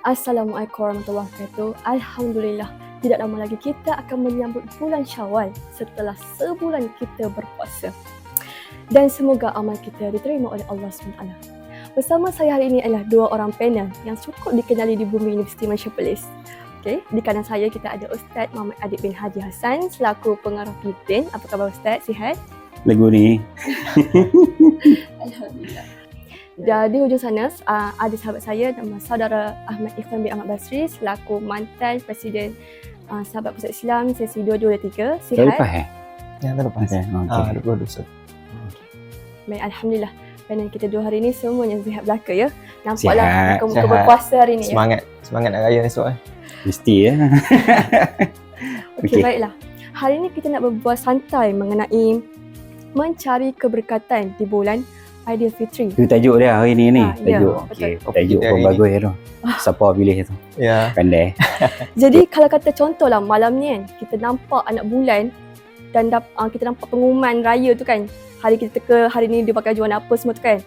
Assalamualaikum warahmatullahi wabarakatuh. Alhamdulillah, tidak lama lagi kita akan menyambut bulan Syawal setelah sebulan kita berpuasa. Dan semoga amal kita diterima oleh Allah SWT. Bersama saya hari ini adalah dua orang panel yang cukup dikenali di bumi Universiti Malaysia Perlis. Okey, di kanan saya kita ada Ustaz Muhammad Adib bin Haji Hassan selaku pengarah Fitin. Apa khabar Ustaz? Sihat? Lagu ni. Alhamdulillah. Dan di hujung sana ada sahabat saya nama saudara Ahmad Ikhwan bin Ahmad Basri selaku mantan Presiden Sahabat Pusat Islam sesi 2223. Sihat? Terlepas Ya, terlepas. Okay. Producer. Baik, Alhamdulillah. Panel kita dua hari ni semuanya sihat belaka ya. Nampaklah Sihat, muka-muka sihat. berpuasa hari ni ya. Semangat nak raya esok Mesti ya. Okey, baiklah. Hari ni kita nak berbual santai mengenai mencari keberkatan di bulan Aidilfitri. Itu tajuk dia hari ni. Ya, Tajuk. betul. Okey, tajuk Kita pun hari ni. bagus tu. Siapa pilih tu? Ya. Pandai. Jadi kalau kata contohlah malam ni kan, kita nampak anak bulan dan kita nampak pengumuman raya tu kan. Hari kita teka hari ni dia pakai jualan apa semua tu kan.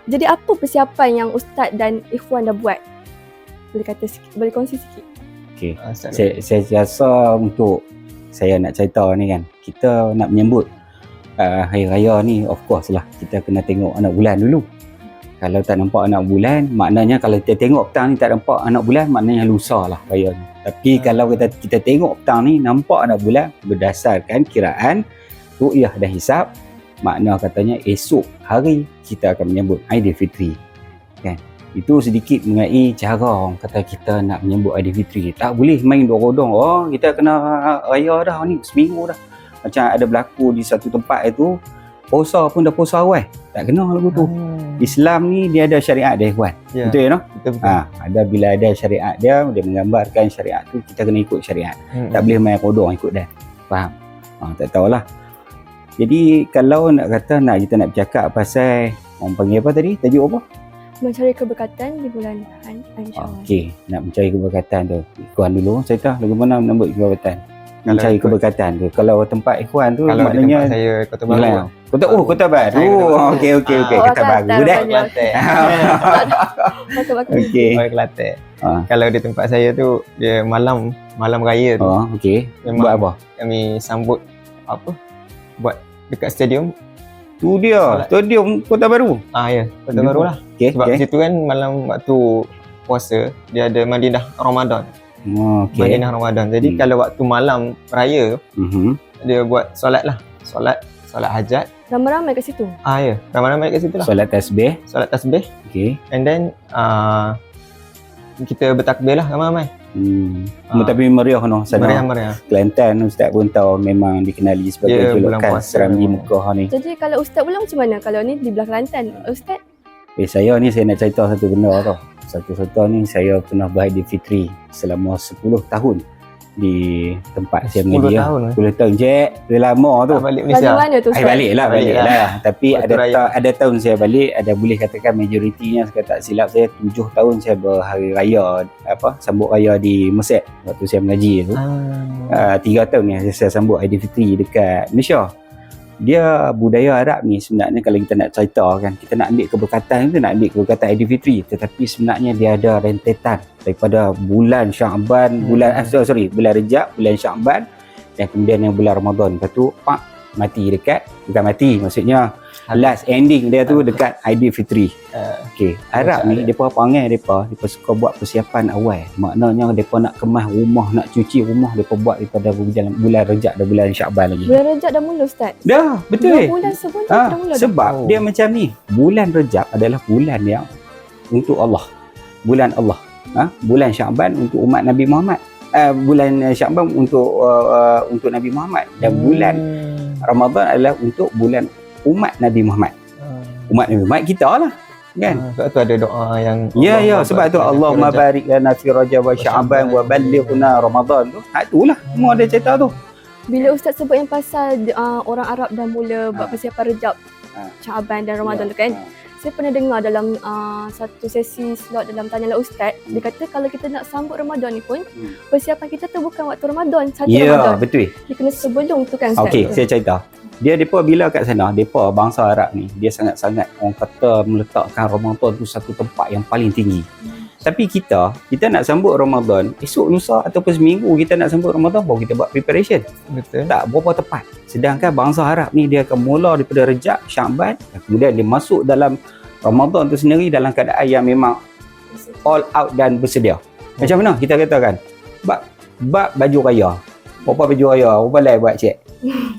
Jadi apa persiapan yang Ustaz dan Ikhwan dah buat? Boleh kongsi sikit? Okey. Saya rasa untuk saya nak cerita ni kan, kita nak menyambut hari raya ni, of course lah kita kena tengok anak bulan dulu. Kalau tak nampak anak bulan, maknanya kalau kita tengok petang ni tak nampak anak bulan, maknanya lusa lah raya ni. Tapi kalau kita tengok petang ni nampak anak bulan berdasarkan kiraan ru'yah dan hisab, makna katanya esok hari kita akan menyambut Aidilfitri kan. Itu sedikit mengenai cara orang kata kita nak menyambut Aidilfitri. Tak boleh main dorodong, oh kita kena raya dah ni seminggu dah. Macam ada berlaku di satu tempat itu, puasa pun dah puasa awal. Tak kena lagu tu. Islam ni dia ada syariat dia Ikhwan. Ya. Betul ya no? Betul. Ada bila ada syariat dia menggambarkan syariat tu, kita kena ikut syariat. Tak boleh main kodong ikut dia. Faham? Tak tahulah. Jadi kalau nak kata kita nak bercakap pasal orang panggil apa tadi? Tajuk apa? Mencari keberkatan di bulan Syawal. Okey, nak mencari keberkatan tu. Ikhwan dulu cerita bagaimana menyambut keberkatan. Mencari keberkatan tu. Kalau tempat Ikhwan tu Kalau di maknanya tempat saya Kota Baru. Kota Baru. Saya Kota Baru. Okey. Oh, Kota Baru dah. Kelantan. Kelantan. Bagus. Okey. Orang Kelantan. Ah. Kalau di tempat saya tu dia malam raya tu. Okey. Memang Buat apa? kami sambut buat dekat stadium. Tu dia, stadium Kota Baru. Ya, Kota Baru lah. Okey. Sebab situ kan malam waktu puasa dia ada Madinah Ramadan. Okey. Madinah Ramadan. Jadi kalau waktu malam raya dia buat solat solat hajat. Ramai-ramai kat situ. Ya, ramai-ramai kat situ lah. Solat tasbih. Solat tasbih. Okey. And then kita bertakbir lah ramai-ramai. Tapi meriah no sana. Meriah. Kelantan Ustaz pun tahu memang dikenali sebagai bulan julukan puasa Serambi memang. Mekah ni. Jadi kalau Ustaz pula macam mana? Kalau ni di belah Kelantan, Ustaz? Saya nak cerita satu benda tau. Satu-satu ni saya pernah Aidilfitri selama 10 tahun di tempat saya 10 mengaji. tahun. 10 tahun je, dah lama tu. Tak balik Lagu Malaysia. mana tu Ustaz? Balik lah. Tapi Waktu raya. ada tahun saya balik, ada boleh katakan majoritinya kalau tak silap saya 7 tahun saya berhari raya sambut raya di Mesir waktu saya mengaji tu. 3 tahun ni saya sambut Aidilfitri dekat Malaysia. Dia budaya Arab ni sebenarnya kalau kita nak cerita kan, kita nak ambil keberkatan Aidilfitri, tetapi sebenarnya dia ada rentetan daripada bulan Syaban, bulan Rejab, bulan Syaban dan kemudian yang bulan Ramadan. Lepas tu mati bukan mati, maksudnya last ending dia tu dekat Aidilfitri. Okey, Arab ni depa depa suka buat persiapan awal. Maknanya depa nak kemas rumah, nak cuci rumah, depa buat daripada bulan Rejab dan bulan Syaban lagi. Bulan Rejab dah mula Ustaz? Dah, betul. 2 bulan sebelum dah mula dah. Sebab dia macam ni. Bulan Rejab adalah bulan yang untuk Allah. Bulan Allah. Bulan Syaban untuk umat Nabi Muhammad. Bulan Syaban untuk Nabi Muhammad dan bulan Ramadan adalah untuk bulan umat Nabi Muhammad. Umat Nabi Muhammad kita lah. Kan? Sebab tu ada doa yang Ya, sebab tu Allahumma barik lana fi Rajab wa Sya'ban wa ballighna Ramadan tu. Itulah semua ada cerita tu. Bila Ustaz sebut yang pasal orang Arab dah mula buat persiapan Rejab, Sya'ban dan Ramadan tu kan. Saya pernah dengar dalam satu sesi slot dalam Tanyalah Ustaz, dia kata kalau kita nak sambut Ramadan ni pun persiapan kita tu bukan waktu Ramadan, satu Ramadan. Ya, betul. Dia kena sebelum tu kan Ustaz. Okey, saya cerita. Depa bila kat sana, depa bangsa Arab ni, dia sangat-sangat orang kata meletakkan Ramadan tu satu tempat yang paling tinggi. Tapi kita nak sambut Ramadan, esok lusa ataupun seminggu kita nak sambut Ramadan, baru kita buat preparation. Betul. Tak berapa tepat. Sedangkan bangsa Arab ni dia akan mula daripada Rejab, Syaban, dan kemudian dia masuk dalam Ramadan tu sendiri dalam keadaan yang memang all out dan bersedia. Macam mana kita katakan? Bab baju raya. Berapa baju raya? Berapa lai buat cek?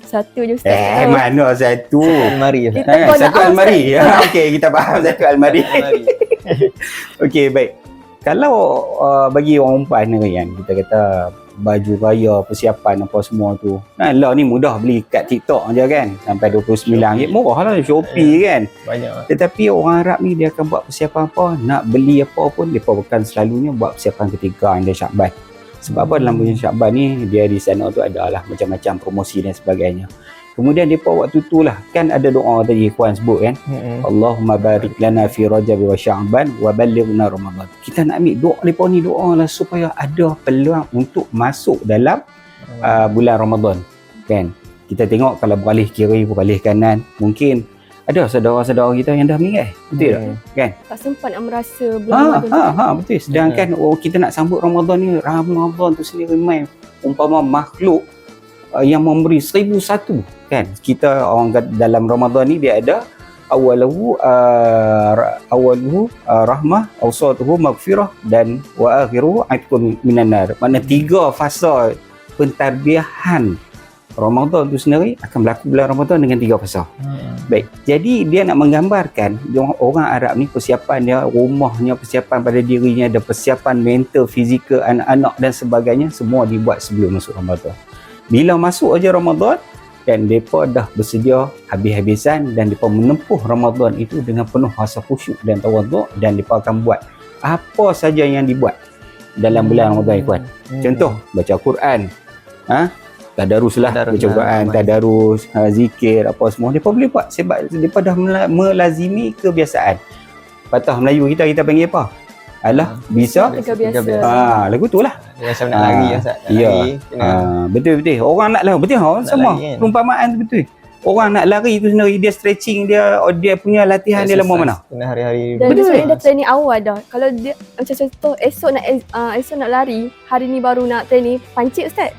Satu je Ustaz. Mana satu? Almari. Kita pun nak Satu almari. Okey, kita faham satu almari. Okey, baik. Kalau bagi orang umpan ni kan, kita kata baju raya, persiapan apa semua tu. Lah ni mudah beli kat TikTok je kan. Sampai RM29. Murah lah Shopee kan. Banyak. Tetapi orang Arab ni dia akan buat persiapan apa, nak beli apa pun, dia bukan selalunya buat persiapan ketika anda Syaban. Sebab apa dalam bulan Syaban ni, dia di sana tu adalah macam-macam promosi dan sebagainya. Kemudian dia waktu tu lah, kan ada doa tadi Ikhwan sebut kan, Allahumma barik lana fi Rajab wa Sya'ban wa ballighna Ramadan. Kita nak ambil doa mereka ni, doa lah supaya ada peluang untuk masuk dalam bulan Ramadan kan. Kita tengok kalau beralih kiri, beralih kanan, mungkin ada saudara-saudara kita yang dah meninggal, betul tak? Kan? Tak sempat nak merasa bulan Ramadan. Betul. Sedangkan kita nak sambut Ramadan ni, Ramadan tu sendiri main umpama makhluk yang memberi 1001 kan. Kita orang dalam Ramadan ni dia ada awaluhu rahmah, awsatuhu maghfirah, dan wa akhiruhu aitqun minan nar. Maknanya 3 fasa pentarbiahan Ramadan tu sendiri akan berlaku bulan Ramadan dengan 3 fasa. Baik, jadi dia nak menggambarkan orang Arab ni persiapan dia, rumahnya, persiapan pada dirinya, ada persiapan mental, fizikal, anak-anak dan sebagainya, semua dibuat sebelum masuk Ramadan. Bila masuk aja Ramadan, dan mereka dah bersedia habis-habisan, dan mereka menempuh Ramadan itu dengan penuh rasa khusyuk dan tawaduk, dan mereka akan buat apa saja yang dibuat dalam bulan Ramadan, Ikhwan. Contoh, baca Quran, tadarus lah, baca Quran, tadarus, zikir, apa semua mereka boleh buat sebab mereka dah melazimi kebiasaan. Patah Melayu kita panggil apa? Alah, bisa. Lagu tu lah. Macam nak lari Ustaz. Ya. Betul-betul. Orang nak lari, betul sama. Lari, kan? Perumpamaan tu betul. Orang nak lari tu sendiri, dia stretching, dia punya latihan dia lama mana. Kena hari-hari. Dan dia sebenarnya dah training awal dah. Kalau dia macam contoh esok nak lari, hari ni baru nak training, pancit Ustaz.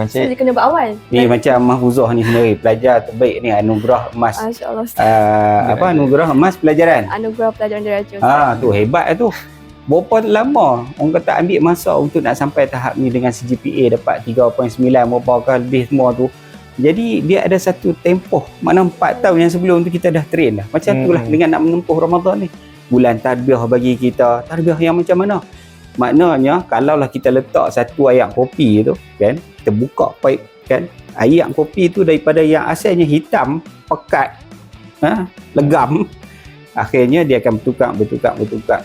So dia kena buat awal. Ni macam Mahfuzah ni sendiri, pelajar terbaik ni, anugerah emas. Masya-Allah Ustaz. Anugerah emas pelajaran. Anugerah pelajaran diraja Ustaz. Tu hebat tu. Berapa lama orang kata ambil masa untuk nak sampai tahap ni dengan CGPA dapat 3.9 berapa kali lebih semua tu. Jadi dia ada satu tempoh, mana 4 tahun yang sebelum tu kita dah train dah. Macam itulah dengan nak menempuh Ramadan ni. Bulan tarbiyah bagi kita, tarbiyah yang macam mana? Maknanya kalaulah kita letak satu ayak kopi tu kan, kita buka pipe kan, ayak kopi tu daripada yang asalnya hitam, pekat, legam, akhirnya dia akan bertukar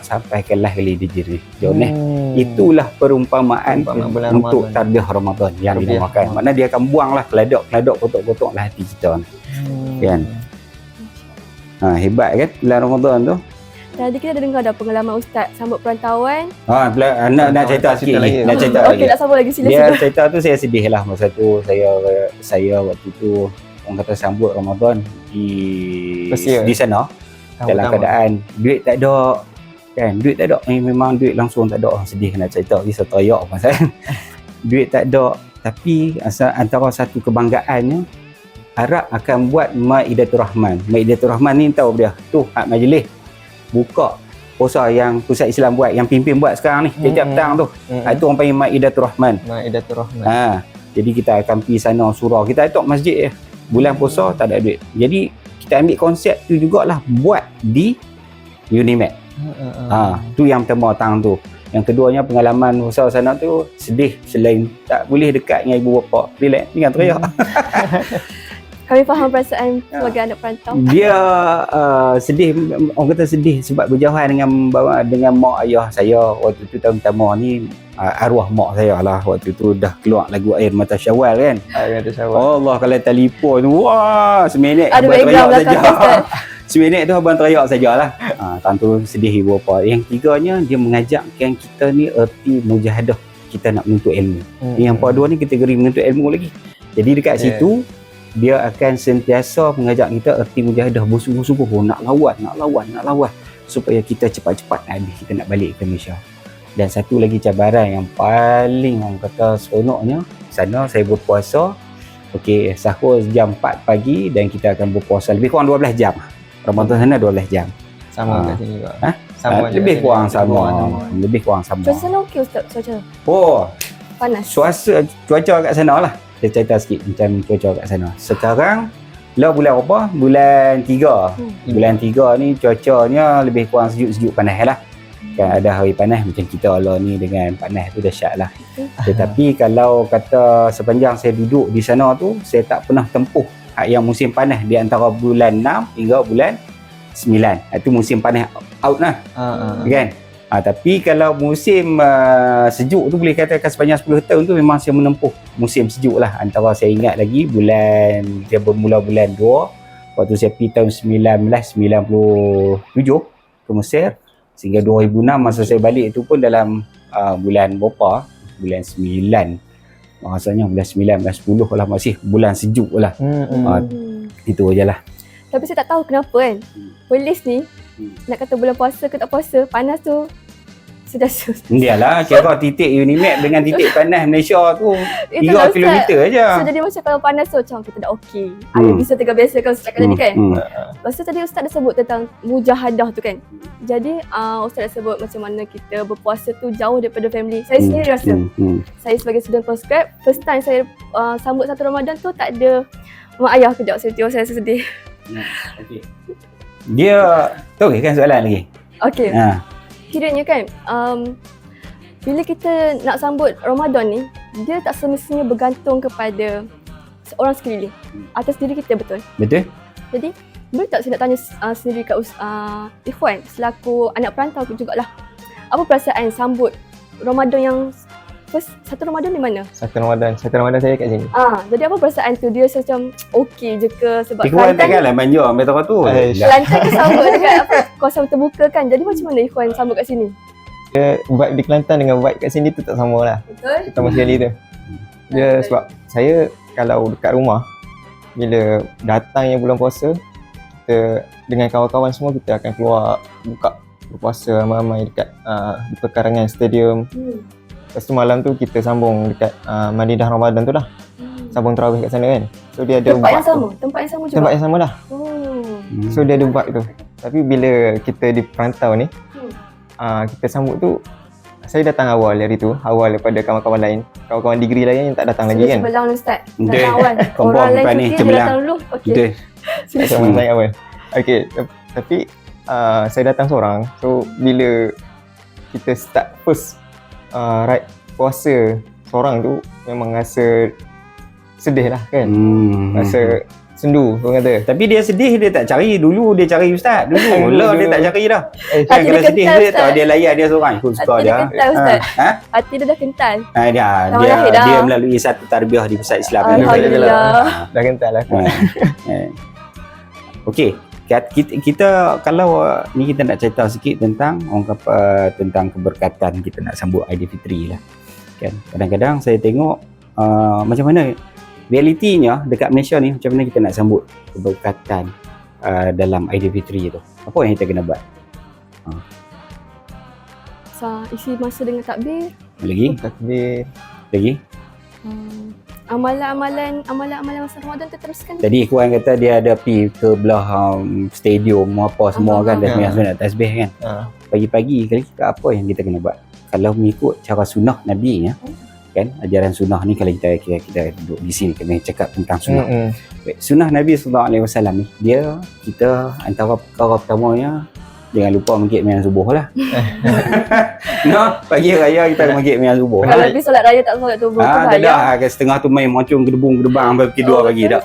sampai ke last kali dia jernih. Itulah perumpamaan untuk tarbiyah Ramadan yang dinamakan. Maknanya dia akan buanglah keladok kotak-kotak lah hati kita. Kan? Hebat kan bulan Ramadan tu. Tadi kita dah dengar dah pengalaman Ustaz sambut perantauan. Nak cerita sikit lagi. Nak cerita lagi. Okey, nak sambung lagi, sila. Dia cerita tu saya sedih lah masa tu. Saya waktu tu orang kata sambut Ramadan di sana dalam keadaan duit tak ada kan, duit tak ada memang duit langsung tak ada. Sedih nak cerita kisah teriak pasal duit tak ada, tapi antara satu kebanggaannya Arab akan buat Maidatul Rahman. Maidatul Rahman ni tahu dia tu hak majlis buka puasa yang Pusat Islam buat, yang pimpin buat sekarang ni setiap petang tu. Itu orang panggil Maidatul Rahman. Maidatul Rahman. Jadi kita akan pergi sana surau, kita atok masjid je. Bulan puasa tak ada duit. Jadi kita ambil konsep tu jugalah buat di Unimed. Tu yang pertama tang tu. Yang keduanya pengalaman usaha sana tu sedih, selain tak boleh dekat dengan ibu bapa. Relax dengan teriak. Kami faham perasaan sebagai anak perantau. Dia sedih, orang kata sedih sebab berjauhan dengan mak ayah saya waktu tu tahun pertama ni. Arwah mak saya lah waktu tu dah keluar lagu Air Mata Syawal kan. Air Mata Syawal. Allah, kalau telefon tu wah seminit ada abang teriak saja. Seminit tu abang teriak sajalah. Tahun tu sedih ibu bapa. Yang tiganya dia mengajakkan kita ni erti mujahadah, kita nak menuntut ilmu. Yang kedua ni kategori menuntut ilmu lagi. Jadi dekat situ dia akan sentiasa mengajak kita erti mujahadah, bersungguh-sungguh nak lawan supaya kita cepat-cepat nak habis, kita nak balik ke Malaysia. Dan satu lagi cabaran yang paling orang kata seronoknya, sana saya berpuasa, okey, sahur jam 4 pagi dan kita akan berpuasa lebih kurang 12 jam. Ramadan sana 12 jam. Sama kat sini juga. Lebih kurang sama. Lebih kurang sama. Cuaca sana okey Ustaz? Cuaca Oh, panas? cuaca kat sana lah. Saya cerita sikit macam cuaca kat sana. Sekarang lah bulan apa? Bulan 3. Bulan 3 ni cuacanya lebih kurang sejuk-sejuk panas lah. Kan ada hari panas macam kita lah ni dengan panas tu dahsyat lah. Tetapi kalau kata sepanjang saya duduk di sana tu, saya tak pernah tempuh yang musim panas di antara bulan 6 hingga bulan 9. Itu musim panas out lah. Kan? Tapi kalau musim sejuk tu boleh katakan sepanjang 10 tahun tu memang saya menempuh musim sejuk lah. Antara saya ingat lagi dia bermula bulan 2 waktu saya pergi tahun 1997 ke Mesir, sehingga 2006 masa saya balik tu pun dalam bulan berapa? Bulan 9. Rasanya bulan 9, bulan 10 lah, masih bulan sejuk lah. Itu je lah. Tapi saya tak tahu kenapa kan. Polis ni nak kata bulan puasa ke tak puasa, panas tu sentiasa. Iyalah, kira titik Unimap dengan titik panas Malaysia tu 3 kilometer aja. So jadi macam kalau panas tu macam kita dah okey. Air bisa terbiasa kalau Ustaz cakap tadi kan. Lepas tu tadi Ustaz dah sebut tentang mujahadah tu kan. Jadi Ustaz dah sebut macam mana kita berpuasa tu jauh daripada family. Saya sendiri rasa. Saya sebagai student postgrad, first time saya sambut satu Ramadan tu tak ada mak ayah. Kejap saya tengok, saya rasa sedih. Okay. Dia tahu kan soalan lagi? Okey. Kiranya kan bila kita nak sambut Ramadan ni, dia tak semestinya bergantung kepada seorang sekeliling atas diri kita, betul? Betul. Jadi boleh tak saya nak tanya sendiri kat Ikhwan selaku anak perantau jugalah, apa perasaan sambut Ramadan yang first satu Ramadan di mana? Satu Ramadan saya kat sini. Jadi apa perasaan tu? Dia macam okey je ke sebab Ikhwan takkanlah manja ambil tempat tu. Kelantan ke sambut dekat apa kawasan terbuka kan. Jadi macam mana Ikhwan sambut kat sini? Vibe di Kelantan dengan vibe kat sini tu tak sama lah. Betul? Pertama sekali tu. Dia sebab saya kalau dekat rumah, bila datangnya bulan puasa, kita dengan kawan-kawan semua kita akan keluar buka berpuasa ramai-ramai dekat di perkarangan stadium. Lepas tu malam tu kita sambung dekat Madidah Ramadan tu lah. Sambung tarawih kat sana kan. So dia ada tempat yang sama? Tempat yang sama juga? Tempat yang sama lah. So dia ada vibe tu. Tapi bila kita di perantau ni, kita sambut tu, saya datang awal hari tu, awal daripada kawan-kawan lain. Kawan-kawan degree lain yang tak datang lagi kan. Sebelang Ustaz. Datang awal. Orang lain cuti, dia datang dulu. Okey. Sama saya awal. Okey, tapi saya datang seorang. So bila kita start first ride puasa seorang tu, memang rasa sedih lah kan. Rasa sendu orang kata. Tapi dia sedih, dia tak cari. Dulu dia cari Ustaz. Dulu dia tak cari dah. Hati kalau dia sedih kental, dia tahu dia layan dia seorang ikut suka Hati dia. dia kental Ustaz. Hati dia dah kental. Dia melalui satu tarbiyah di pusat Islam. Alhamdulillah. Dah kental lah. Okey. Kita kalau ni kita nak cerita sikit tentang orang kata tentang keberkatan kita nak sambut Aidilfitri lah. Kan? Kadang-kadang saya tengok macam mana realitinya dekat Malaysia ni, macam mana kita nak sambut keberkatan dalam Aidilfitri tu. Apa yang kita kena buat? Isi masa dengan takbir. Takbir. Lagi? Amalan-amalan masa Ramadan tu teruskan. Tadi Ikhwan kata dia ada pergi ke belah stadium apa semua kan, dah sebenarnya nak tasbih kan. Pagi-pagi kali kita apa yang kita kena buat? Kalau mengikut cara sunnah Nabi ya, kan ajaran sunnah ni, kalau kita duduk di sini kena cakap tentang sunnah. Sunnah Nabi SAW ni, kita antara perkara pertamanya jangan lupa maghrib dengan subuh lah. Pagi raya kita maghrib dengan subuh. Kalau lebih solat raya tak solat subuh tu bahaya. Tak dah, setengah tu main moncong gedebung-gedebang sampai pukul 2 pagi dah.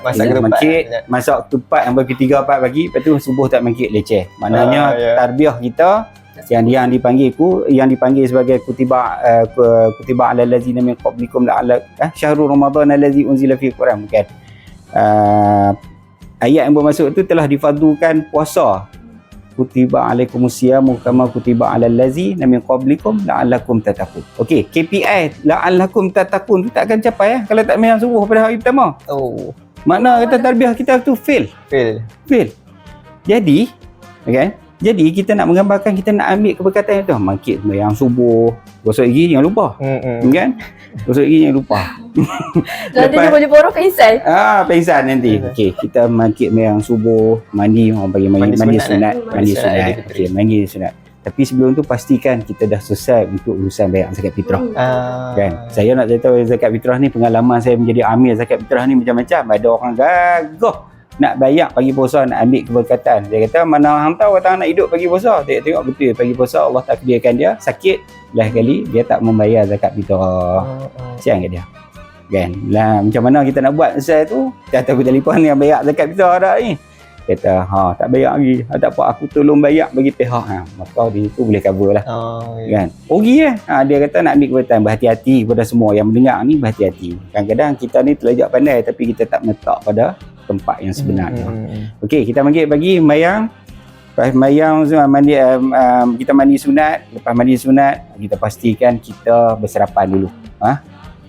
Masak ketupat sampai pukul 3-4 pagi, lepas tu subuh tak maghrib leceh. Maknanya tarbiyah kita yang dipanggil sebagai kutiba alal ladzina min qablikum la'alla syahrul ramadan allazi unzila fihi Quran, bukan. Ayat yang bermaksud tu telah difardukan puasa. Kutiba alaikumusyamu kama kutiba alal ladzina min qablikum la'allakum tattaqun. Okey, KPI la'allakum tattaqun tu tak akan capai kalau tak sembahyang subuh pada hari pertama. Makna kata tarbiyah kita tu fail. Jadi, okey. Jadi kita nak menggambarkan, kita nak ambil keberkatan itu. Mangkit sembahyang subuh, gosok gigi jangan lupa. Kan? Gosok gigi jangan lupa. Nanti jumpa orang pengsan. Pengsan nanti. Okey, kita mangkit sembahyang subuh, mandi, orang panggil mandi sunat. Mandi sunat. Okey, mandi sunat. Tapi sebelum tu pastikan kita dah selesai untuk urusan bayar zakat fitrah. Kan? Saya nak cerita zakat fitrah ni, pengalaman saya menjadi amil zakat fitrah ni macam-macam. Ada orang gagah nak bayar pagi puasa, nak ambil keberkatan. Dia kata mana hang tahu kata nak hidup pagi puasa. Tengok betul pagi puasa Allah takdirkan dia sakit lah kali dia tak membayar zakat fitrah. Siang kat dia. Kan? Lah macam mana kita nak buat saya tu? Kata aku telefon yang bayar zakat fitrah dah ni. Kata tak bayar lagi. Tak apa, aku tolong bayar bagi pihak. Maka dia tu boleh cover lah. Kan? Pergi dia kata nak ambil keberkatan. Berhati-hati kepada semua yang mendengar ni, berhati-hati. Kadang-kadang kita ni terlajak pandai tapi kita tak menetap pada tempat yang sebenarnya. Okey, kita bagi mayang. Lepas mayang mandi, kita mandi sunat. Lepas mandi sunat, kita pastikan kita bersarapan dulu.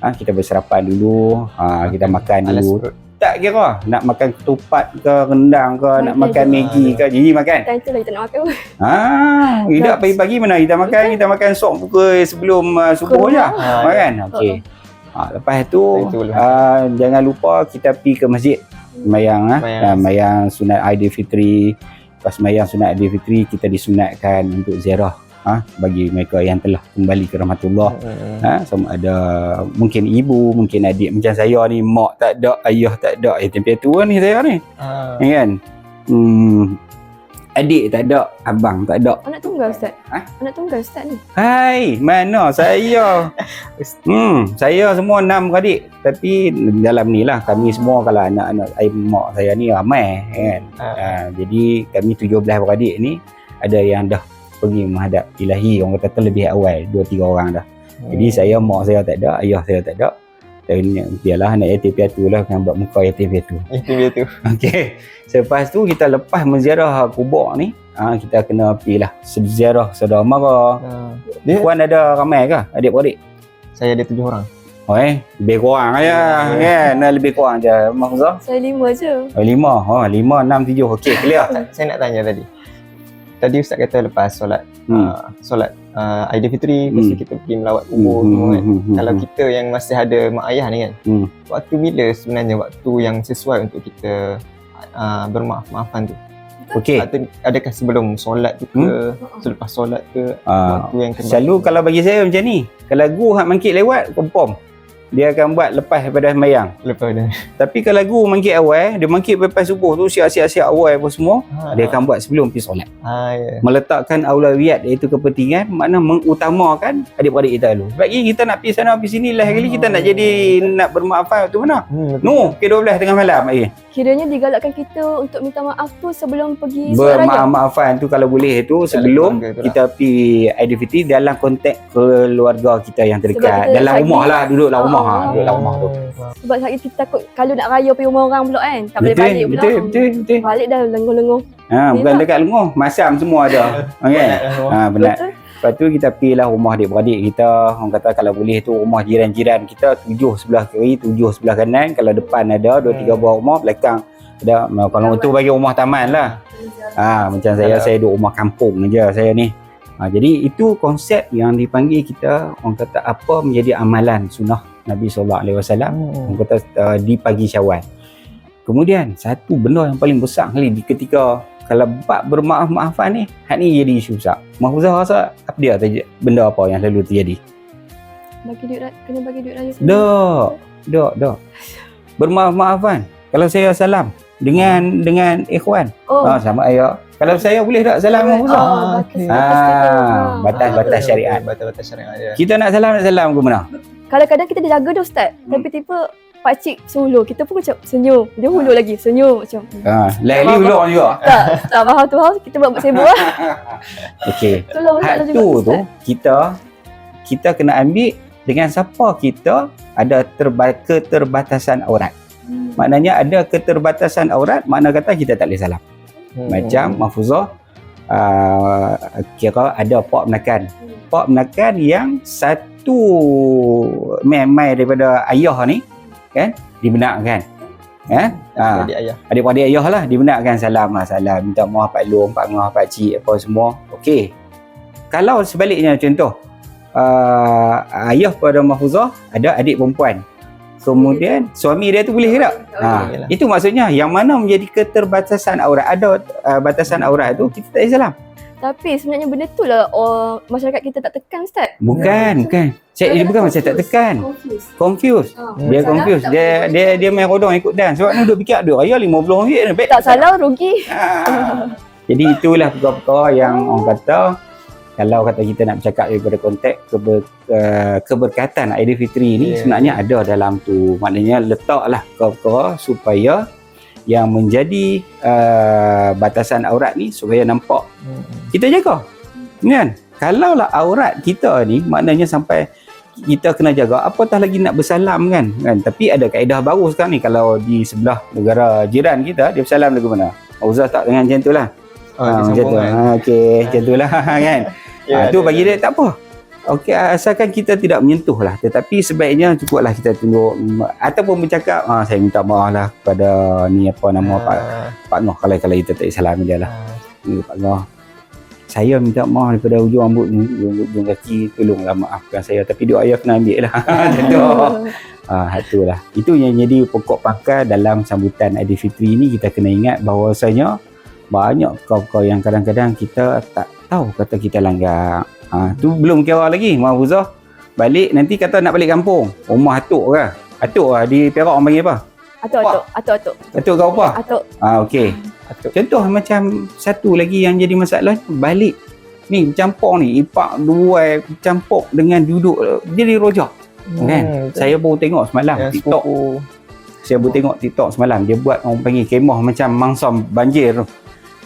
Kita bersarapan dulu, kita makan dulu. Tak kira nak makan ketupat ke, rendang ke, nak makan Maggi ke, jadi makan. Time tu lah kita nak makan. Tidak pagi-pagi mana kita makan sok pukul sebelum subuh je. Makan. Okey. Lepas tu jangan lupa kita pergi ke masjid. Mayang sunat Aidilfitri. Lepas mayang sunat Aidilfitri, kita disunatkan untuk ziarah bagi mereka yang telah kembali ke rahmatullah. Sama ada mungkin ibu, mungkin adik macam saya ni, mak tak ada, ayah tak ada, tempat tua ni saya ni. Kan? Adik tak ada, abang tak ada. Anak tunggal Ustaz. Anak tunggal Ustaz ni. Hai, mana saya? Saya semua 6 adik. Tapi dalam ni lah kami semua, kalau anak-anak mak saya ni ramai kan. Jadi kami 17 beradik ni, ada yang dah pergi menghadap ilahi, orang kata terlebih awal, 2-3 orang dah. Jadi saya, mak saya tak ada, ayah saya tak ada. Dan biarlah anak yatim piatu lah, kan buat muka yatim piatu. Okey. Selepas tu kita lepas menziarah kubur ni, kita kena pergi lah ziarah saudara mara. Puan ada ramai ke adik-beradik? Saya ada 7 orang. Lebih kurang aja kan, lebih kurang je. Mahfuzah? Saya 5 je. 5, 5, 6, 7. Okey, clear. Saya nak tanya tadi Ustaz kata lepas solat Aidilfitri, lepas tu kita pergi melawat kubur semua kan. Kalau kita yang masih ada mak ayah ni kan, waktu bila sebenarnya waktu yang sesuai untuk kita bermaaf-maafan tu? Okey. Adakah sebelum solat tu ke, selepas solat ke, waktu yang kena? Selalu kalau bagi saya macam ni, kalau guru hak mangkit lewat, confirm dia akan buat lepas daripada sembahyang. Lepas dah. Tapi kalau guru mangkit awal, dia mangkit lepas subuh tu, siap-siap awal apa semua, dia akan buat sebelum pergi solat. Meletakkan aulawiyat, iaitu kepentingan, makna mengutamakan adik-beradik kita dulu. Sebab kita nak pergi sana pergi sini lah kali, kita nak jadi nak bermaafan tu mana? Pukul 12 tengah malam Kiranya digalakkan kita untuk minta maaf tu sebelum pergi solat raya. Bermaaf-maafan tu kalau boleh tu sebelum kita pergi Aidilfitri, dalam konteks keluarga kita yang terdekat. Dalam rumah lah, duduk dalam rumah. Duduk dalam rumah tu. Sebab hari kita takut kalau nak raya pergi rumah orang pula kan. Tak boleh balik pula. Betul. Balik dah lenguh-lenguh. Bukan dekat lenguh, masam semua ada. Okey. Benar. Lepas tu kita pergi lah rumah adik-beradik kita. Orang kata kalau boleh tu rumah jiran-jiran kita, 7 sebelah kiri, 7 sebelah kanan. Kalau depan ada 2-3 buah rumah, belakang ada. Kalau itu bagi rumah taman lah. Macam saya duduk rumah kampung aja saya ni. Jadi itu konsep yang dipanggil kita, orang kata apa menjadi amalan sunnah Nabi SAW. Orang kata di pagi Syawal. Kemudian satu benda yang paling besar kali di ketika kalau bab bermaaf-maafan ni, hak ni jadi isu besar. Mahfuzah rasa apa dia benda apa yang selalu terjadi? Kena bagi duit raya sendiri. Dak. Bermaaf-maafan. Kalau saya salam dengan ikhwan, sama ayah. Kalau saya boleh tak salam Mahfuzah? Batas-batas syariat. Batas-batas syariat dia. Kita nak salam ke mana? Kadang-kadang kita dah jaga dah Ustaz. Tapi tiba pakcik solo, kita pun macam senyum. Dia hulur lagi, senyum macam. Lain hulur juga. Tak faham tu, kita buat sibuk lah. Okey. Hak tu kita kena ambil dengan siapa kita ada keterbatasan aurat. Maknanya ada keterbatasan aurat, makna kata kita tak boleh salam. Macam Mahfuzah kira ada pak menakan yang satu memang daripada ayah ni kan dibenarkan. Adik ayah. Adik-adik ayah lah dibenarkan salam, minta maaf Pak Long, Pak Ngah, Pak Cik apa semua. Okey. Kalau sebaliknya contoh ayah pada Mahfuzah ada adik perempuan. Kemudian suami dia tu boleh ke tak? Boleh lah. Itu maksudnya yang mana menjadi keterbatasan aurat. Ada batasan aurat tu kita tak Islam. Tapi sebenarnya benda tu lah masyarakat kita tak tekan, Ustaz. Bukan. Saya bukan macam tak tekan. Confused. Dia confused. Dia main rodong ikut dan. Sebab ni duk fikir ada raya RM50 ni. Tak salah, rugi. Jadi itulah perkara-perkara yang orang kata kalau kata kita nak bercakap daripada konteks keberkatan Aidilfitri ni sebenarnya ada dalam tu. Maknanya letaklah perkara-perkara supaya yang menjadi batasan aurat ni supaya nampak kita jaga. Kan? Kalaulah aurat kita ni maknanya sampai kita kena jaga, apatah lagi nak bersalam kan. Tapi ada kaedah baru sekarang ni, kalau di sebelah negara jiran kita dia bersalam lagu mana? Uzah tak dengan macam tu lah. Macam tu. Okey, macam tu lah kan. Tu bagi dia tak apa. Okey, asalkan kita tidak menyentuh lah. Tetapi sebaiknya cukuplah kita tunggu ataupun bercakap, saya minta maaf lah kepada ni apa nama Pak Ngah, kalau kita tak salami dia lah. Pak Ngah, saya minta maaf daripada ujung rambut ni, ujung kaki, tolonglah maafkan saya. Tapi doa ayah kena ambil lah. Macam tu. Itulah. Itu yang jadi pokok pangkal dalam sambutan Aidilfitri ni. Kita kena ingat bahawasanya banyak perkara yang kadang-kadang kita tak tahu kata kita langgar. Tu belum kira lagi Mahfuzah balik nanti kata nak balik kampung, rumah atuk ke? Atuk lah di Perak orang panggil apa? Atuk. Atuk kau apa? Atuk. Okey. Contoh macam satu lagi yang jadi masalah, balik ni campur ni ipak dua campur dengan duduk jadi rojak. Kan? Saya baru tengok semalam TikTok. Saya baru tengok TikTok semalam, dia buat orang panggil kemah macam mangsa banjir tu.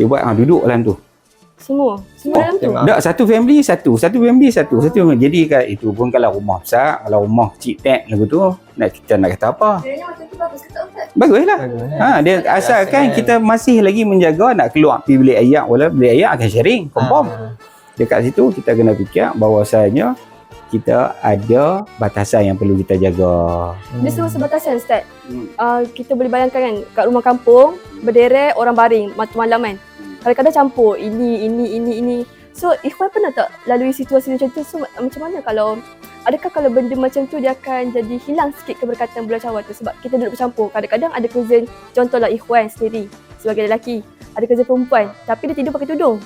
Dia buat duduk dalam tu. Semua dalam tu. Tak, satu family satu. Jadi itu pun kalau rumah besar, kalau rumah kecil tek lagu tu, kita nak kata apa? Kiranya macam tu bagus ke tak, Ustaz? Baguslah. Dia asalkan kita masih lagi menjaga nak keluar pergi bilik ayak, wala bilik ayak akan sharing, confirm. Dekat situ kita kena fikir bahawasanya kita ada batasan yang perlu kita jaga. Dia semua sebatasan, Ustaz. Kita boleh bayangkan kan, kat rumah kampung, berderet orang baring malam kan. Kadang-kadang campur ini. So, Ikhwan pernah tak lalui situasi macam tu? So, macam mana adakah kalau benda macam tu dia akan jadi hilang sikit keberkatan bulan Syawal tu sebab kita duduk bercampur. Kadang-kadang ada cousin, contohlah Ikhwan sendiri sebagai lelaki, ada cousin perempuan tapi dia tidur pakai tudung.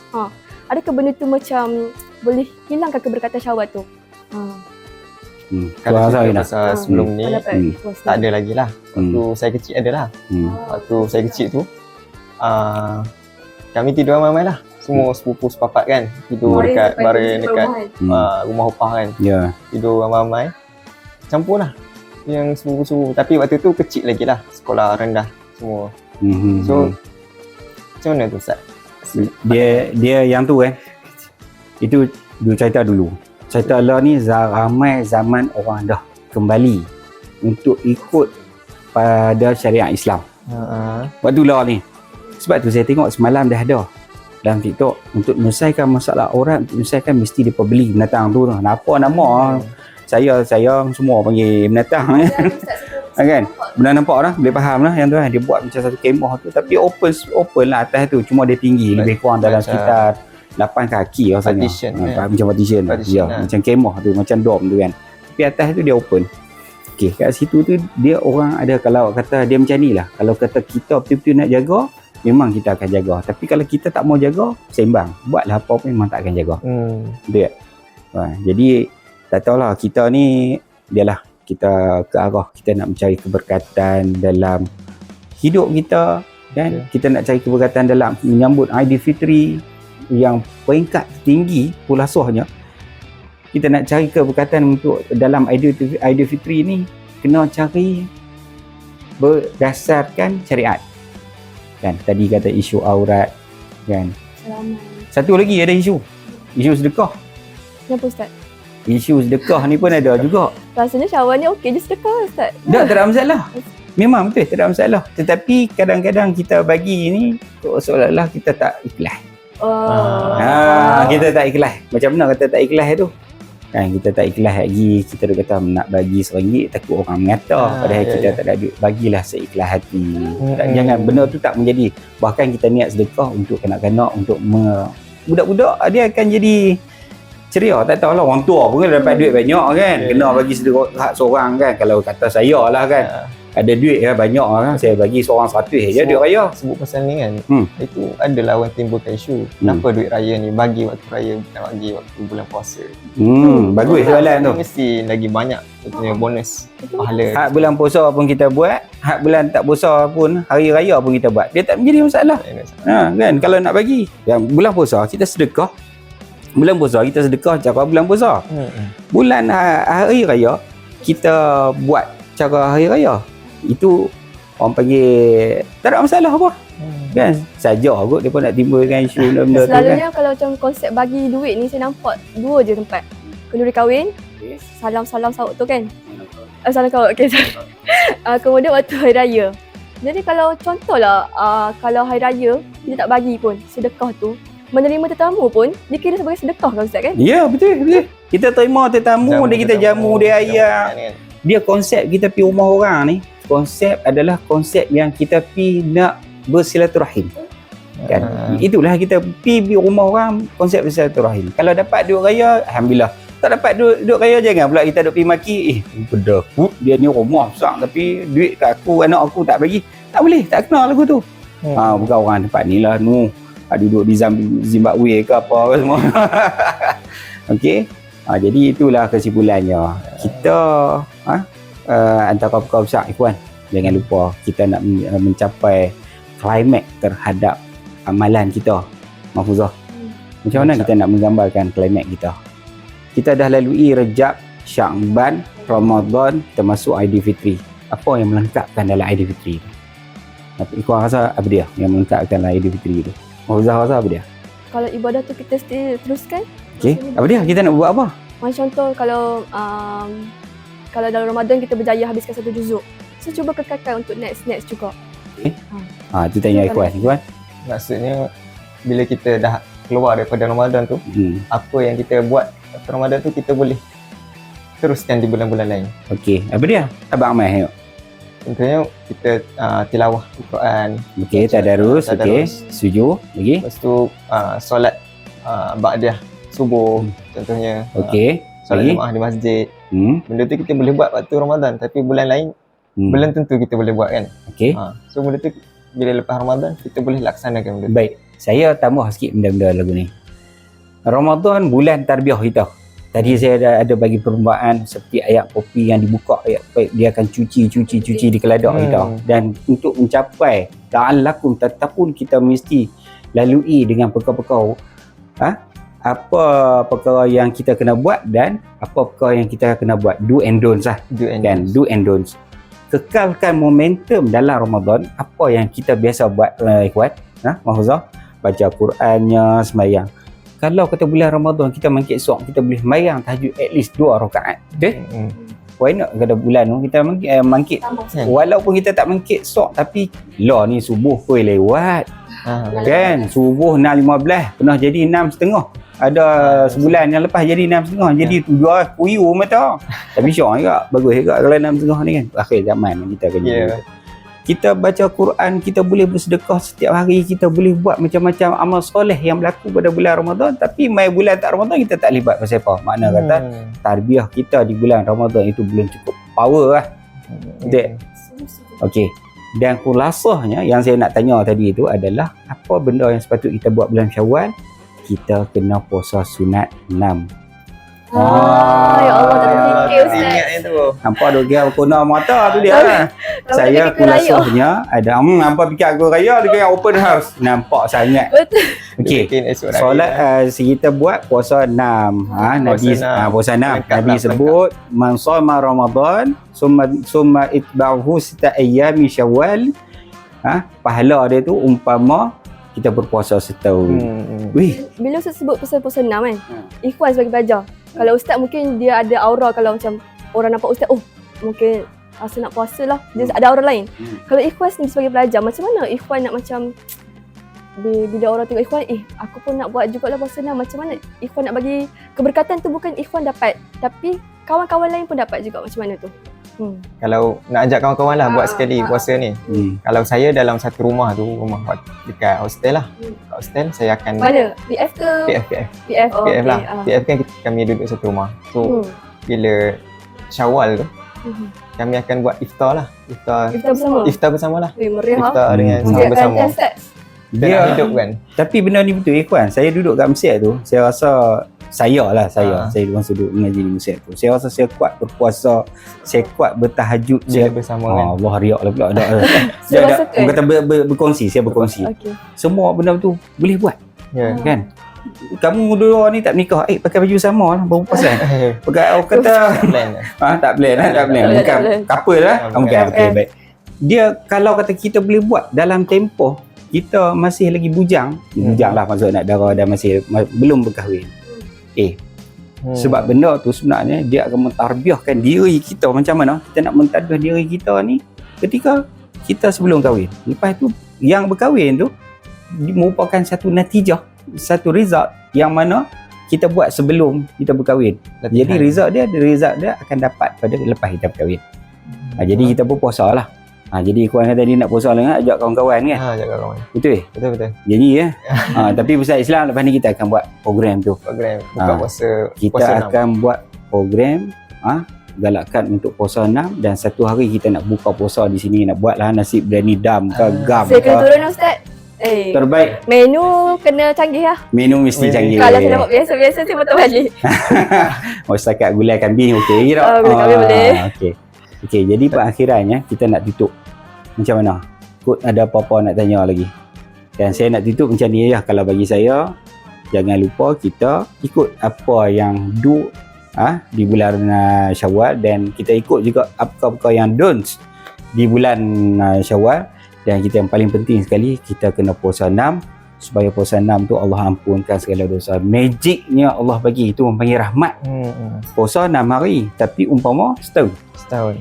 Adakah benda tu macam boleh hilangkan keberkatan Syawal tu? Kalau cerita pasal sebelum ni tak ada lagi lah. Waktu saya kecil ada lah. Waktu saya kecil tu kami tidur ramai-ramai lah. Semua sepupu sepapat kan. Tidur dekat baring dekat rumah opah kan. Tidur ramai-ramai. Campur lah yang sepupu-sepupu. Tapi waktu tu kecil lagi lah. Sekolah rendah semua. So macam mana tu Ustaz? Dia yang tu kan. Itu cerita dulu. Cerita Allah ni ramai zaman orang dah kembali untuk ikut pada syariat Islam. Waktu lah ni. Sebab tu saya tengok semalam dah ada dalam TikTok untuk menyelesaikan masalah aurat, untuk menyelesaikan mesti dia beli binatang tu. Apa nama? Saya semua panggil binatang kan. Benar nampak lah, boleh faham lah yang tu kan. Dia buat macam satu kemah tu tapi open lah atas tu. Cuma dia tinggi lebih kurang dalam sekitar 8 kaki rasanya. Macam partition. Macam kemah tu, macam dom tu kan. Tapi atas tu dia open. Okey, kat situ tu dia orang ada, kalau kata dia macam ni lah. Kalau kata kita betul-betul nak jaga, memang kita akan jaga. Tapi kalau kita tak mau jaga, sembang. Buatlah apa pun memang tak akan jaga. Betul tak? Jadi tak tahulah kita ni dialah kita ke arah kita nak mencari keberkatan dalam hidup kita dan kita nak cari keberkatan dalam menyambut Aidilfitri yang peringkat tinggi pulasahnya. Kita nak cari keberkatan untuk dalam Aidilfitri ni kena cari berdasarkan syariat. Kan tadi kata isu aurat kan. Satu lagi ada isu sedekah. Kenapa Ustaz? Isu sedekah ni pun ada juga. Rasanya Syawal ni okey je sedekah Ustaz. Tak ada masalah. Memang betul tak ada masalah. Tetapi kadang-kadang kita bagi ni seolah-olah kita tak ikhlas. Kita tak ikhlas. Macam mana kata tak ikhlas tu? Kan kita tak ikhlas lagi, kita duk kata nak bagi RM1 takut orang mengata, padahal kita tak ada duit, bagilah seikhlas hati. Jangan benda tu tak menjadi, bahkan kita niat sedekah untuk kanak-kanak, untuk budak-budak dia akan jadi ceria. Tak tahulah orang tua pun dapat duit banyak kan, kena bagi sedekah hak seorang kan. Kalau kata saya lah kan, ada duit banyak kan, saya bagi seorang 100 je duit raya. Sebut pasal ni kan, itu adalah orang timbulkan isu. Kenapa duit raya ni bagi waktu raya, bukan bagi waktu bulan puasa? Bagus soalan tu. Mesti lagi banyak punya bonus pahala. Hak bulan puasa pun kita buat, hak bulan tak puasa pun, hari raya pun kita buat. Dia tak menjadi masalah. Kan kalau nak bagi. Yang bulan puasa kita sedekah. Bulan puasa kita sedekah cara bulan puasa. Bulan hari raya kita buat cara hari raya. Itu orang panggil tak ada masalah apa. Kan saja kot depa nak timbulkan isu benda tu kan. Selalunya kalau macam konsep bagi duit ni saya nampak dua je tempat. Kenduri kahwin, salam-salam sahut tu kan. Salam kawat, okey. Kemudian waktu hari raya. Jadi kalau contohlah kalau hari raya kita tak bagi pun sedekah tu, menerima tetamu pun dikira sebagai sedekah kan Ustaz kan? Ya, betul. Kita terima tetamu dia, kita jamu dia ayak. Dia konsep kita pergi rumah orang ni, konsep adalah konsep yang kita pergi nak bersilaturahim. Kan? Itulah kita pergi rumah orang, konsep bersilaturahim. Kalau dapat duit raya, alhamdulillah. Tak dapat duit raya, jangan pula kita duk pergi maki, pedakut dia ni rumah besar tapi duit kat aku, anak aku tak bagi. Tak boleh, tak kena lagu tu. Bukan orang tempat ni lah, duduk di Zimbabwe ke apa semua. Okey. Jadi itulah kesimpulannya. Kita antara perkara besar ikhwan, jangan lupa kita nak mencapai klimaks terhadap amalan kita. Mahfuzah, macam mana kita nak menggambarkan klimaks kita? Kita dah lalui Rejab, Syakban, Ramadan, kita masuk Aidilfitri. Apa yang melengkapkan dalam Aidilfitri tu? Ikhwan rasa apa dia yang melengkapkan dalam Aidilfitri tu? Mahfuzah rasa apa dia? Kalau ibadah tu kita still teruskan. Okey, apa dia? Kita nak buat apa? Macam contoh kalau dalam Ramadan kita berjaya habiskan 1 juzuk. So cuba kekalkan untuk next juga. Tu tanya Ikhwan. Maksudnya bila kita dah keluar daripada Ramadan tu, apa yang kita buat pada Ramadan tu kita boleh teruskan di bulan-bulan lain. Okey, apa dia? Abang Amal tengok. Contohnya kita tilawah Al-Quran. Okey, tadarus. Okey, setuju. Lagi? Lepas tu solat ba'dah subuh contohnya. Okey. Solat jemaah di masjid. Benda tu kita boleh buat waktu Ramadan, tapi bulan lain belum tentu kita boleh buat kan. Okey. So benda tu bila lepas Ramadan kita boleh laksanakan benda tu. Baik, saya tambah sikit benda-benda lagu ni. Ramadan bulan tarbiyah kita. Tadi saya ada bagi perlumbaan seperti ayat kopi yang dibuka, dia akan cuci di keladak kita. Dan untuk mencapai la'allakum tattaqun, kita mesti lalui dengan perkara-perkara apa perkara yang kita kena buat dan apa perkara yang kita kena buat. Do and don'ts lah. Do and don'ts. Kekalkan momentum dalam Ramadan. Apa yang kita biasa buat ikhwan, Mahfuzah, baca Qurannya, sembahyang. Kalau kata bulan Ramadan kita mangkit sok, kita boleh sembahyang tahajud at least 2 rakaat. Betul? Why not kata bulan tu kita mangkit. Walaupun kita tak mangkit sok, tapi ni subuh pun lewat. Kan subuh 6.15 pernah jadi 6.30. Ada sebulan yang lepas jadi 6.30, jadi 7 kuyu mata. Tapi syok juga, bagus juga kalau 6.30 ni kan. Akhir zaman kita akan jadi. Kita baca Quran, kita boleh bersedekah setiap hari, kita boleh buat macam-macam amal soleh yang berlaku pada bulan Ramadan. Tapi mai bulan tak Ramadan kita tak libat pasal apa. Makna kata tarbiyah kita di bulan Ramadan itu belum cukup power lah. Okey. Dan kulasahnya yang saya nak tanya tadi itu adalah apa benda yang sepatut kita buat bulan Syawal? Kita kena puasa sunat 6. Ya Allah, tak terfikir Ustaz. Ingat itu. Nampak duk kira kena mata tu dia lah. Saya kulasahnya ada nampak fikir aku raya dia kira open house. Nampak sangat. Betul. Okey. Solat kita buat puasa 6. Nabi puasa 6. Nabi sebut man shoma Ramadan summa itba'uhu 6 ayyami Syawal. Pahala dia tu umpama kita berpuasa setahun. Wih. Bila Ustaz sebut pasal puasa 6 kan, ikhwan sebagai pelajar, kalau Ustaz mungkin dia ada aura, kalau macam orang nampak Ustaz, mungkin rasa nak puasa lah, dia ada aura lain. Kalau ikhwan sendiri sebagai pelajar, macam mana ikhwan nak macam bila orang tengok Ikhwan, aku pun nak buat jugalah puasa 6. Macam mana Ikhwan nak bagi keberkatan tu, bukan Ikhwan dapat, tapi kawan-kawan lain pun dapat juga. Macam mana tu? Kalau nak ajak kawan-kawan lah buat sekali puasa ni. Kalau saya dalam satu rumah tu, rumah dekat hostel lah. Kat hostel saya akan Mana? PF ke? PF. Oh, PF lah. okay. PF kan kami duduk satu rumah. So bila Syawal tu kami akan buat iftar lah. Iftar bersama lah. Meriah. Iftar dengan sahur bersama. Kita nak hidup kan. Tapi benda ni betul Ikhwan. Saya duduk kat Mesir tu, saya rasa saya masa duduk mengaji di Mesir tu, saya rasa saya kuat berpuasa, saya kuat bertahajud, saya bersama kan. Allah riak lah pula. Saya Orang kata berkongsi, saya berkongsi. Okay. Semua benda tu boleh buat. Ya. Kan? Kamu dua ni tak menikah, pakai baju sama lah, baru pasal. Pakai orang kata Plan. tak plan. Bukan couple lah. Bukan. Okey, baik. Dia kalau kata kita boleh buat dalam tempoh kita masih lagi bujang lah, maksud nak darah dan masih belum berkahwin. Sebab benda tu sebenarnya dia akan mentarbiahkan diri kita macam mana kita nak mentadbih diri kita ni ketika kita sebelum kahwin. Lepas tu yang berkahwin tu merupakan satu natijah, satu result yang mana kita buat sebelum kita berkahwin. Jadi result dia akan dapat pada lepas kita berkahwin. Jadi kita berpuasa lah. Jadi kawan kata dia nak puasa lah, ajak kawan-kawan kan. Ajak kawan. Betul. Jadi tapi Pusat Islam lepas ni kita akan buat program tu. Buka puasa. Kita puasa akan buat program galakkan untuk puasa 6, dan satu hari kita nak buka puasa di sini, nak buatlah nasi biryani dam ke gam Saya ke. kena turun Ustaz. Terbaik. Menu kena canggih lah. Menu mesti canggih. Kalau saya buat biasa-biasa saya betul balik. Setakat gulai kambing okey ke tak? Gulai kambing boleh. Okey, jadi perakhirannya kita nak tutup. Macam mana? Kot ada apa-apa nak tanya lagi. Dan saya nak tutup macam ni ya. Kalau bagi saya, jangan lupa kita ikut apa yang di bulan Syawal, dan kita ikut juga apa-apa yang don'ts di bulan Syawal. Dan kita yang paling penting sekali, kita kena puasa 6, supaya puasa 6 tu Allah ampunkan segala dosa. Magicnya Allah bagi itu mempanggil rahmat. Puasa 6 hari tapi umpama setahun.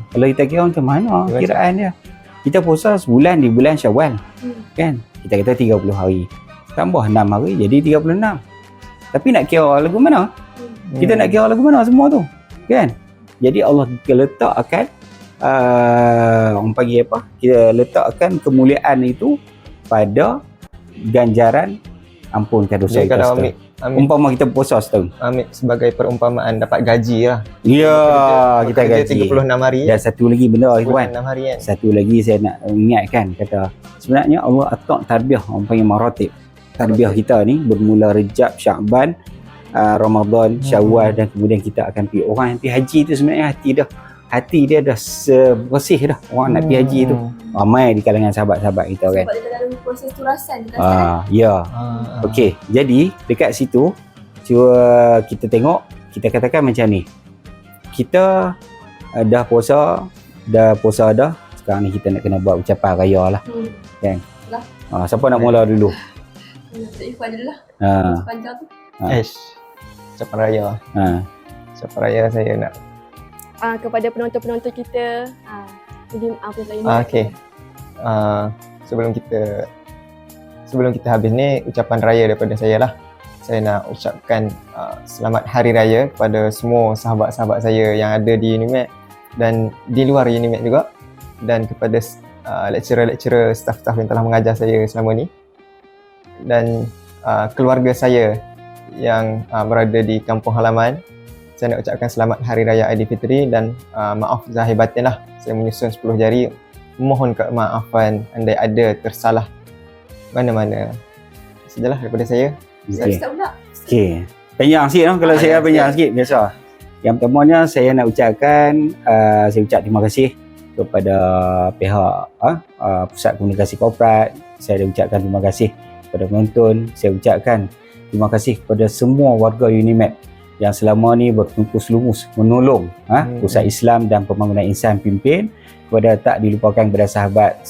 Kalau kita kira macam mana kiraan dia? Kita puasa sebulan di bulan Syawal. Kan? Kita kata 30 hari. Tambah 6 hari jadi 36. Tapi nak kira lagu mana? Kita nak kira lagu mana semua tu? Kan? Jadi Allah letakkan orang panggil apa? Kita letakkan kemuliaan itu pada ganjaran ampunkan dosa kita. Kalau ambil umpama kita puasa setahun, ambil sebagai perumpamaan dapat gaji lah. Ya, kita gaji 36 hari. Dan satu lagi benda Ikhwan, 36 hari kan. satu lagi saya nak ingatkan, kata sebenarnya Allah atak tarbiyah, orang panggil maratib. Tarbiyah kita ni bermula Rejab, Sya'ban, Ramadan, Syawal, dan kemudian kita akan pergi. Orang yang pergi haji tu sebenarnya hati dia dah bersih dah. Orang nak pergi haji tu ramai di kalangan sahabat-sahabat kita kan. Sebab dia dalam proses turasan kan. Ya. Okey, jadi dekat situ cuba kita tengok, kita katakan macam ni. Kita dah puasa dah. Sekarang ni kita nak kena buat ucapan raya lah. Kan? Siapa nak mula dulu? Ikhwan dulu lah. Panjang tu. Ucapan raya. Ucapan raya saya nak kepada penonton-penonton kita. Jadi okey. Sebelum kita habis ni, ucapan raya daripada saya lah. Saya nak ucapkan selamat hari raya kepada semua sahabat-sahabat saya yang ada di UNIMED dan di luar UNIMED juga, dan kepada lecturer-lecturer, staff-staff yang telah mengajar saya selama ni, dan keluarga saya yang berada di kampung halaman. Saya nak ucapkan selamat Hari Raya Aidilfitri, dan maaf zahir batin lah. Saya menyusun 10 jari. Mohon kemaafan andai ada tersalah mana-mana. Sajalah daripada saya. Okey. Panjang sikit lah. Kalau saya panjang sikit, biasa. Yang pertamanya saya nak ucapkan, saya ucap terima kasih kepada pihak Pusat Komunikasi Korporat. Saya ucapkan terima kasih kepada penonton. Saya ucapkan terima kasih kepada semua warga UNIMED yang selama ni berkumpul lumus menolong Pusat Islam dan Pembangunan Insan Pimpin. Kepada tak dilupakan kepada sahabat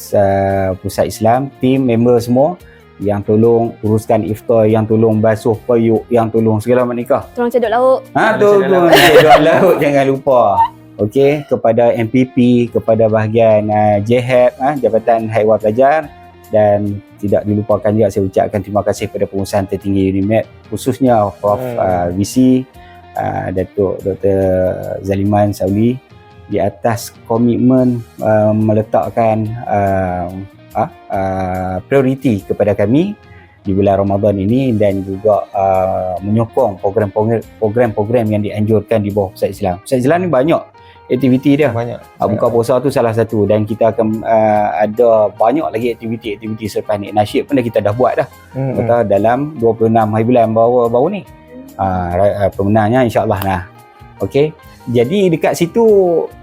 Pusat Islam, tim member semua yang tolong uruskan iftar, yang tolong basuh payuk, yang tolong segala macam. Tolong cedok lauk. Tolong cedok lauk, jangan lupa. Okey, kepada MPP, kepada bahagian JHAP, Jabatan Haiwan Pelajar, Dan tidak dilupakan juga saya ucapkan terima kasih kepada pengurusan tertinggi UNIMED, khususnya Prof. VC Datuk Dr. Zaliman Sauli, di atas komitmen meletakkan prioriti kepada kami di bulan Ramadan ini, dan juga menyokong program-program yang dianjurkan di bawah Pusat Islam. Pusat Islam ni banyak aktiviti dia. Banyak. Buka puasa tu salah satu, dan kita akan ada banyak lagi aktiviti selepas ni. Nasyid pun kita dah buat dah. Kata dalam 26 hari bulan baru ni. Pemenangnya insya-Allah lah. Okey. Jadi dekat situ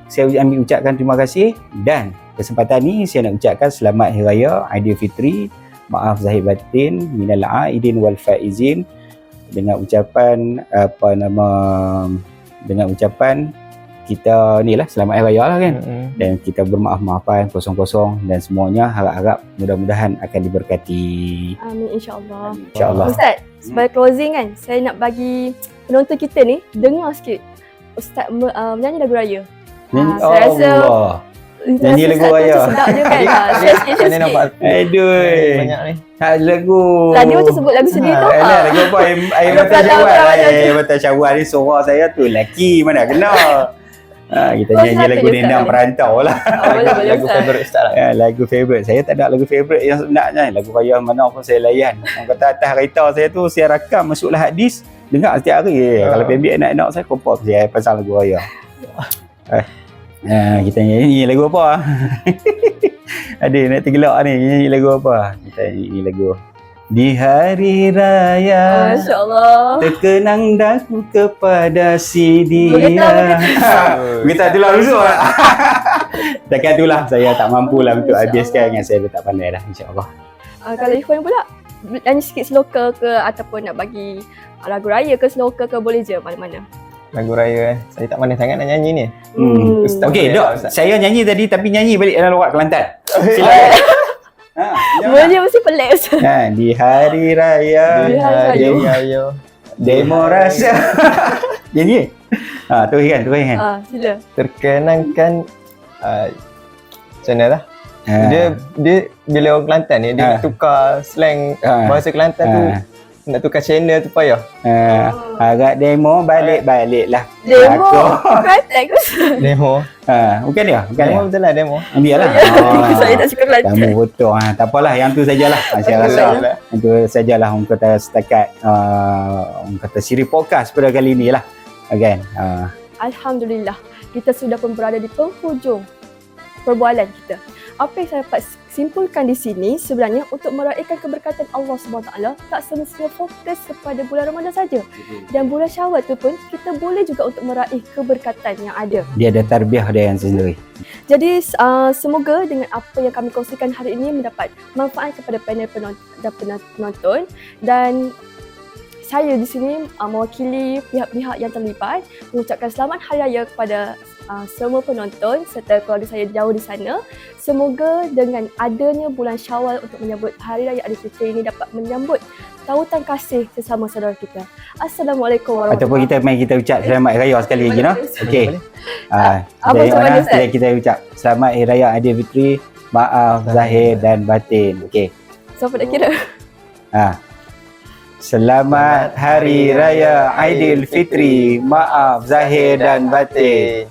saya ambil ucapkan terima kasih, dan kesempatan ni saya nak ucapkan selamat Hari Raya Aidilfitri, maaf zahir batin, minal aidin wal faizin, dengan ucapan kita ni lah selamat Hari Raya lah kan. Dan kita bermaaf-maafan kosong-kosong, dan semuanya harap-harap mudah-mudahan akan diberkati. Amin, insya-Allah. InsyaAllah. Ustaz, sebagai closing kan, saya nak bagi penonton kita ni dengar sikit Ustaz menyanyi lagu raya. Saya rasa nyanyi lagu raya. Sedap je kan. Share sikit. Aduh. Banyak ni. Lagu. Tadi macam sebut lagu sendiri tu. Lagu apa? Air mata syawal. Air mata syawal ni suara saya tu lelaki mana kena. Kita nyanyi lagu Dendang Perantau lah. Boleh, Lagu favourite Ustaz lah. Lagu favourite. Saya tak ada lagu favourite yang sebenarnya. Lagu raya mana pun saya layan. Orang kata atas kereta saya tu saya rakam masuklah hadis. Dengar setiap hari. Kalau pendek anak-anak saya kompor saya pasal lagu raya. Kita nyanyi lagu apa? Ada nak tergelak ni, nyanyi lagu apa? Kita nyanyi lagu Di Hari Raya. Masya-Allah. Terkenang daku kepada si dia. Kita itulah dulu. Takkan itulah saya tak mampulah untuk habiskan dengan saya tak pandai dah, insya-Allah. Kalau Ikhwan pula nyanyi sikit sloka ke, ataupun nak bagi lagu raya ke, sloka ke, boleh je mana-mana. Lagu raya saya tak pandai sangat nak nyanyi ni. Ustaz Okey, boleh dok. lah, Ustaz. Saya nyanyi tadi tapi nyanyi balik dalam lorak Kelantan. Silakan. Boleh mesti pelik Ustaz. Di hari raya. Di hari raya. Demo rasa. Nyanyi. Teruskan. Sila. Terkenangkan macam mana lah? Dia bila orang Kelantan ni dia tukar slang bahasa Kelantan tu, nak tukar channel tu payah. Agak demo balik lah. Demo Kelantan ke Ustaz? Demo. Bukan dia. Demo betul lah demo. Dia lah. Saya tak suka Kelantan. Kamu betul. Tak apalah, yang tu sajalah. Saya rasa yang tu sajalah orang kata setakat orang kata siri podcast pada kali ni lah. Kan? Alhamdulillah, kita sudah pun berada di penghujung perbualan kita. Apa yang saya dapat simpulkan di sini sebenarnya untuk meraihkan keberkatan Allah SWT tak semestinya fokus kepada bulan Ramadan saja. Dan bulan Syawal tu pun kita boleh juga untuk meraih keberkatan yang ada. Dia ada tarbiyah dia yang sendiri. Jadi semoga dengan apa yang kami kongsikan hari ini mendapat manfaat kepada panel penonton, dan saya di sini mewakili pihak-pihak yang terlibat mengucapkan selamat Hari Raya kepada semua penonton serta keluarga saya jauh di sana. Semoga dengan adanya bulan Syawal untuk menyambut Hari Raya Aidilfitri ini dapat menyambut tautan kasih sesama saudara kita. Assalamualaikum warahmatullahi Ataupun kita ucap selamat Hari Raya sekali lagi, no? Okey. Apa ucapannya, Ustaz? Kita ucap selamat Hari Raya Aidilfitri, maaf zahir dan batin. Okey. Siapa nak kira? Selamat Hari Raya Aidilfitri, maaf zahir dan batin.